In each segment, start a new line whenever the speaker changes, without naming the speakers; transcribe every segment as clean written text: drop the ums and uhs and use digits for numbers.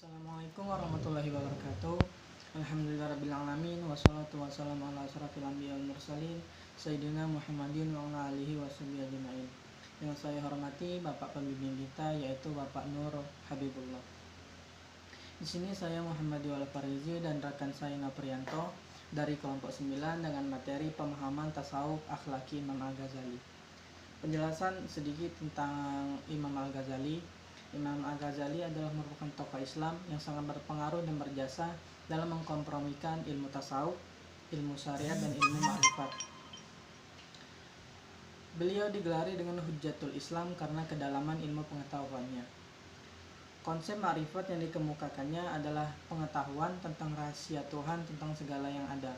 Assalamualaikum warahmatullahi wabarakatuh. Alhamdulillahirrabbilalamin. Wassalatu wassalamu ala asrafil anbiya wal mursalin Sayyidina Muhammadin wa ala alihi washabihi ajma'in. Yang saya hormati Bapak pembimbing kita, yaitu Bapak Nur Habibullah. Di sini saya Muhammad Iwal Farizi dan rekan saya Naprianto dari kelompok 9 dengan materi pemahaman tasawuf akhlaki Imam Al-Ghazali. Penjelasan sedikit tentang Imam Al-Ghazali. Imam Al-Ghazali adalah merupakan tokoh Islam yang sangat berpengaruh dan berjasa dalam mengkompromikan ilmu tasawuf, ilmu syariat, dan ilmu ma'rifat. Beliau digelari dengan Hujjatul Islam karena kedalaman ilmu pengetahuannya. Konsep ma'rifat yang dikemukakannya adalah pengetahuan tentang rahasia Tuhan tentang segala yang ada.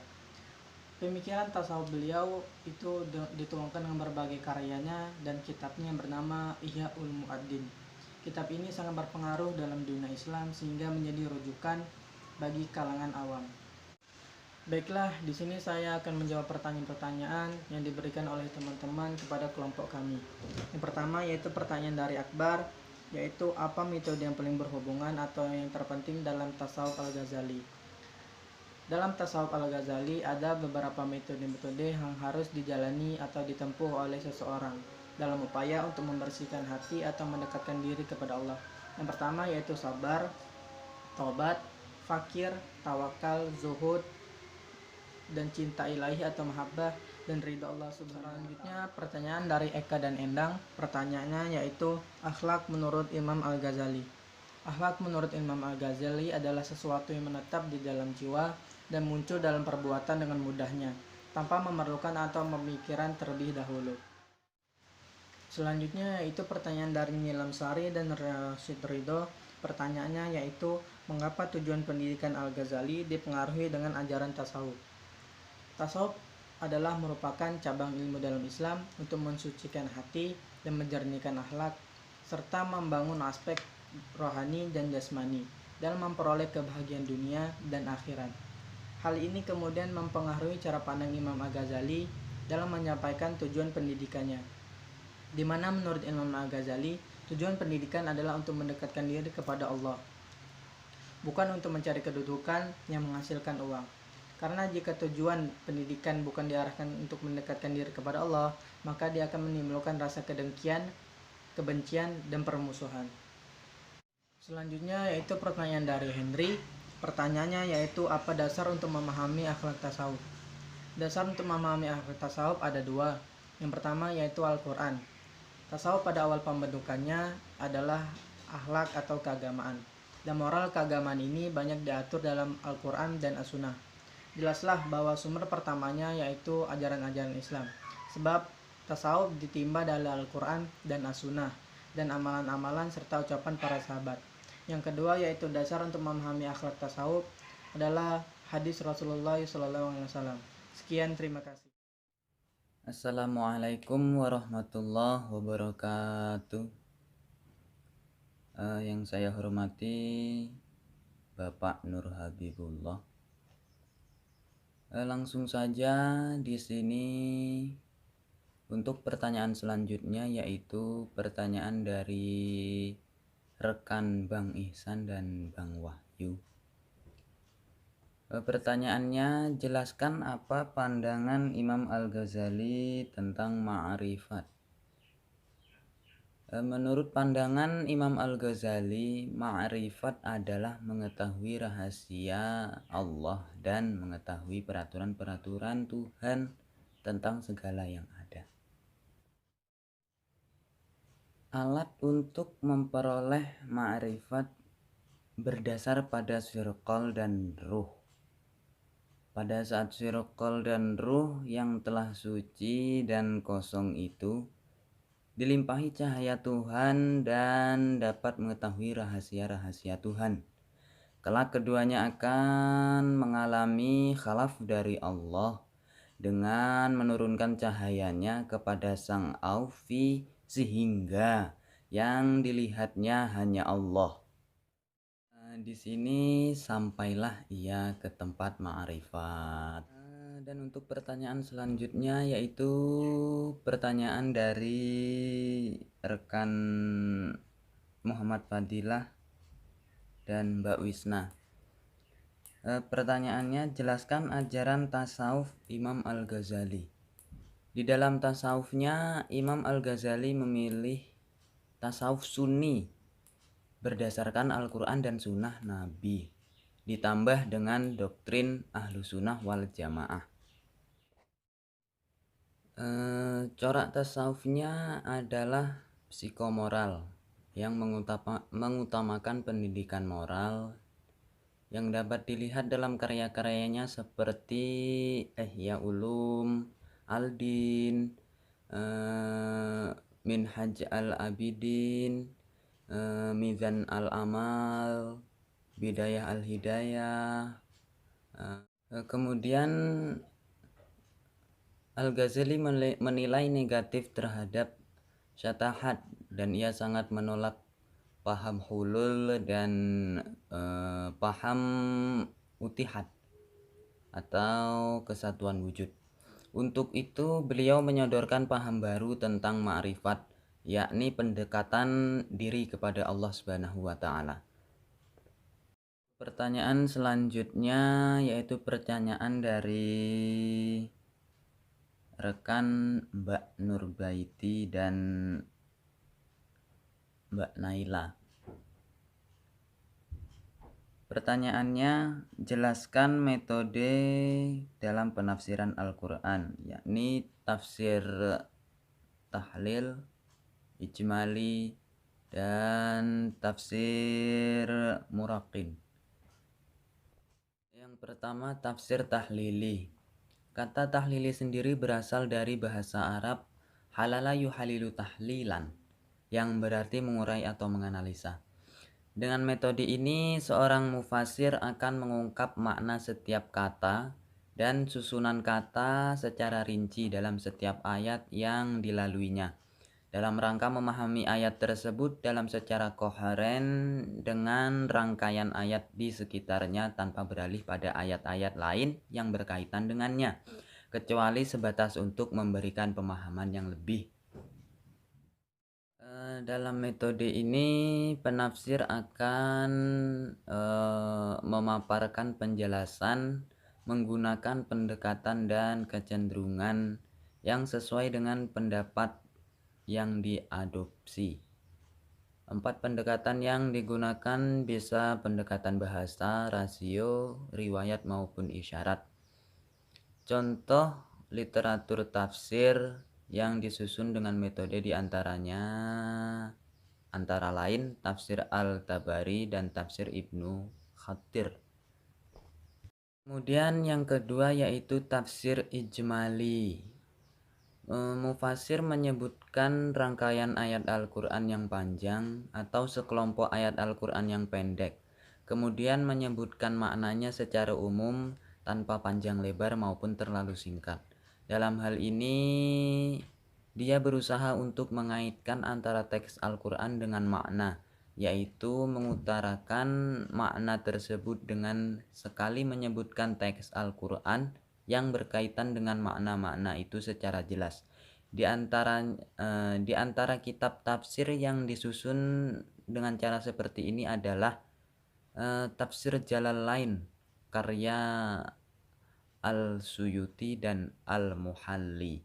Pemikiran tasawuf beliau itu dituangkan dengan berbagai karyanya dan kitabnya yang bernama Ihya'ul Mu'addin. Kitab ini sangat berpengaruh dalam dunia Islam sehingga menjadi rujukan bagi kalangan awam. Baiklah, di sini saya akan menjawab pertanyaan-pertanyaan yang diberikan oleh teman-teman kepada kelompok kami. Yang pertama yaitu pertanyaan dari Akbar, yaitu apa metode yang paling berhubungan atau yang terpenting dalam tasawuf Al-Ghazali. Dalam tasawuf Al-Ghazali ada beberapa metode-metode yang harus dijalani atau ditempuh oleh seseorang dalam upaya untuk membersihkan hati atau mendekatkan diri kepada Allah. Yang pertama yaitu sabar, taubat, fakir, tawakal, zuhud, dan cinta ilahi atau mahabbah, dan ridha Allah subhanahu. Selanjutnya pertanyaan dari Eka dan Endang. Pertanyaannya yaitu akhlak menurut Imam Al-Ghazali. Akhlak menurut Imam Al-Ghazali adalah sesuatu yang menetap di dalam jiwa dan muncul dalam perbuatan dengan mudahnya, tanpa memerlukan atau pemikiran terlebih dahulu. Selanjutnya yaitu pertanyaan dari Nilam Sari dan Rashid Ridho. Pertanyaannya yaitu mengapa tujuan pendidikan Al-Ghazali dipengaruhi dengan ajaran tasawuf. Tasawuf adalah merupakan cabang ilmu dalam Islam untuk mensucikan hati dan menjernihkan akhlak, serta membangun aspek rohani dan jasmani dalam memperoleh kebahagiaan dunia dan akhirat. Hal ini kemudian mempengaruhi cara pandang Imam Al-Ghazali dalam menyampaikan tujuan pendidikannya, di mana menurut Imam Al-Ghazali tujuan pendidikan adalah untuk mendekatkan diri kepada Allah, bukan untuk mencari kedudukan yang menghasilkan uang. Karena jika tujuan pendidikan bukan diarahkan untuk mendekatkan diri kepada Allah, maka dia akan menimbulkan rasa kedengkian, kebencian, dan permusuhan. Selanjutnya yaitu pertanyaan dari Henry. Pertanyaannya yaitu apa dasar untuk memahami akhlak tasawuf. Dasar untuk memahami akhlak tasawuf ada dua. Yang pertama yaitu Al-Quran. Tasawuf pada awal pembentukannya adalah akhlak atau keagamaan, dan moral keagamaan ini banyak diatur dalam Al-Quran dan As-Sunnah. Jelaslah bahwa sumber pertamanya yaitu ajaran-ajaran Islam, sebab tasawuf ditimba dari Al-Quran dan As-Sunnah dan amalan-amalan serta ucapan para sahabat. Yang kedua yaitu dasar untuk memahami akhlak tasawuf adalah hadis Rasulullah SAW. Sekian, terima kasih.
Assalamualaikum warahmatullahi wabarakatuh. Yang saya hormati Bapak Nur Habibullah. Langsung saja di sini untuk pertanyaan selanjutnya, yaitu pertanyaan dari rekan Bang Ihsan dan Bang Wahyu. Pertanyaannya, jelaskan apa pandangan Imam Al-Ghazali tentang ma'rifat. Menurut pandangan Imam Al-Ghazali, ma'rifat adalah mengetahui rahasia Allah dan mengetahui peraturan-peraturan Tuhan tentang segala yang ada. Alat untuk memperoleh ma'rifat berdasar pada sirqal dan ruh. Pada saat sirqal dan ruh yang telah suci dan kosong itu dilimpahi cahaya Tuhan dan dapat mengetahui rahasia-rahasia Tuhan, kelak keduanya akan mengalami khalaf dari Allah dengan menurunkan cahayanya kepada sang Aufi sehingga yang dilihatnya hanya Allah. Di sini sampailah ia ke tempat ma'rifat. Dan untuk pertanyaan selanjutnya yaitu pertanyaan dari rekan Muhammad Fadilah dan Mbak Wisna. Pertanyaannya, jelaskan ajaran tasawuf Imam Al-Ghazali. Di dalam tasawufnya, Imam Al-Ghazali memilih tasawuf sunni berdasarkan Al-Quran dan Sunnah Nabi, ditambah dengan doktrin Ahlu Sunnah wal Jamaah. Corak tasawufnya adalah psikomoral yang mengutamakan pendidikan moral yang dapat dilihat dalam karya-karyanya seperti Ihya Ulum, Al-Din, Minhaj Al-Abidin, Mizan Al-Amal, Bidayah Al-Hidayah. Kemudian Al-Ghazali menilai negatif terhadap syatahat dan ia sangat menolak paham hulul dan paham utihat atau kesatuan wujud. Untuk itu beliau menyodorkan paham baru tentang ma'rifat, yakni pendekatan diri kepada Allah Subhanahu wa taala. Pertanyaan selanjutnya yaitu pertanyaan dari rekan Mbak Nurbaiti dan Mbak Naila. Pertanyaannya, jelaskan metode dalam penafsiran Al-Quran, yakni tafsir tahlil, ijmali, dan tafsir muraqin. Yang pertama, tafsir tahlili. Kata tahlili sendiri berasal dari bahasa Arab halala yuhalilu tahlilan, yang berarti mengurai atau menganalisa. Dengan metode ini, seorang mufasir akan mengungkap makna setiap kata dan susunan kata secara rinci dalam setiap ayat yang dilaluinya, dalam rangka memahami ayat tersebut dalam secara koheren dengan rangkaian ayat di sekitarnya tanpa beralih pada ayat-ayat lain yang berkaitan dengannya, kecuali sebatas untuk memberikan pemahaman yang lebih. Dalam metode ini penafsir akan memaparkan penjelasan menggunakan pendekatan dan kecenderungan yang sesuai dengan pendapat yang diadopsi. 4 pendekatan yang digunakan bisa pendekatan bahasa, rasio, riwayat maupun isyarat. Contoh literatur tafsir yang disusun dengan metode diantaranya antara lain tafsir Al-Tabari dan tafsir Ibnu Khatir. Kemudian yang kedua yaitu tafsir ijmali. Mufasir menyebutkan rangkaian ayat Al-Quran yang panjang atau sekelompok ayat Al-Quran yang pendek, kemudian menyebutkan maknanya secara umum tanpa panjang lebar maupun terlalu singkat. Dalam hal ini, dia berusaha untuk mengaitkan antara teks Al-Quran dengan makna, yaitu mengutarakan makna tersebut dengan sekali menyebutkan teks Al-Quran yang berkaitan dengan makna-makna itu secara jelas. Di antara kitab tafsir yang disusun dengan cara seperti ini adalah Tafsir Jalalain karya Al-Suyuti dan Al-Muhalli.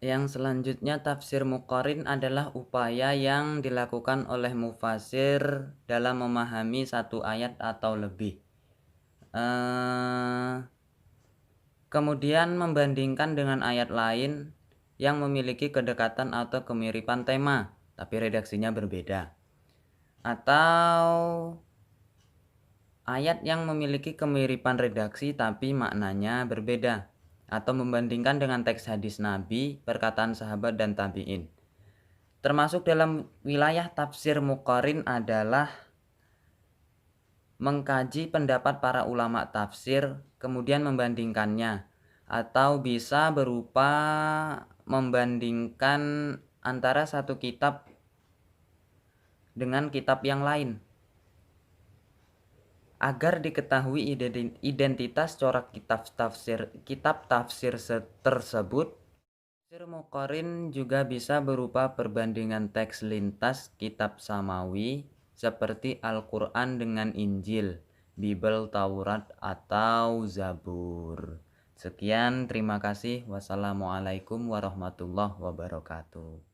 Yang selanjutnya tafsir muqarin adalah upaya yang dilakukan oleh mufasir dalam memahami satu ayat atau lebih. Kemudian membandingkan dengan ayat lain yang memiliki kedekatan atau kemiripan tema, tapi redaksinya berbeda. Atau ayat yang memiliki kemiripan redaksi tapi maknanya berbeda, atau membandingkan dengan teks hadis Nabi, perkataan sahabat dan tabi'in. Termasuk dalam wilayah tafsir muqarin adalah mengkaji pendapat para ulama tafsir, kemudian membandingkannya, atau bisa berupa membandingkan antara satu kitab dengan kitab yang lain, agar diketahui identitas corak kitab tafsir tersebut. Tafsir muqarin juga bisa berupa perbandingan teks lintas kitab samawi seperti Al-Quran dengan Injil, Bible, Taurat, atau Zabur. Sekian, terima kasih. Wassalamualaikum warahmatullahi wabarakatuh.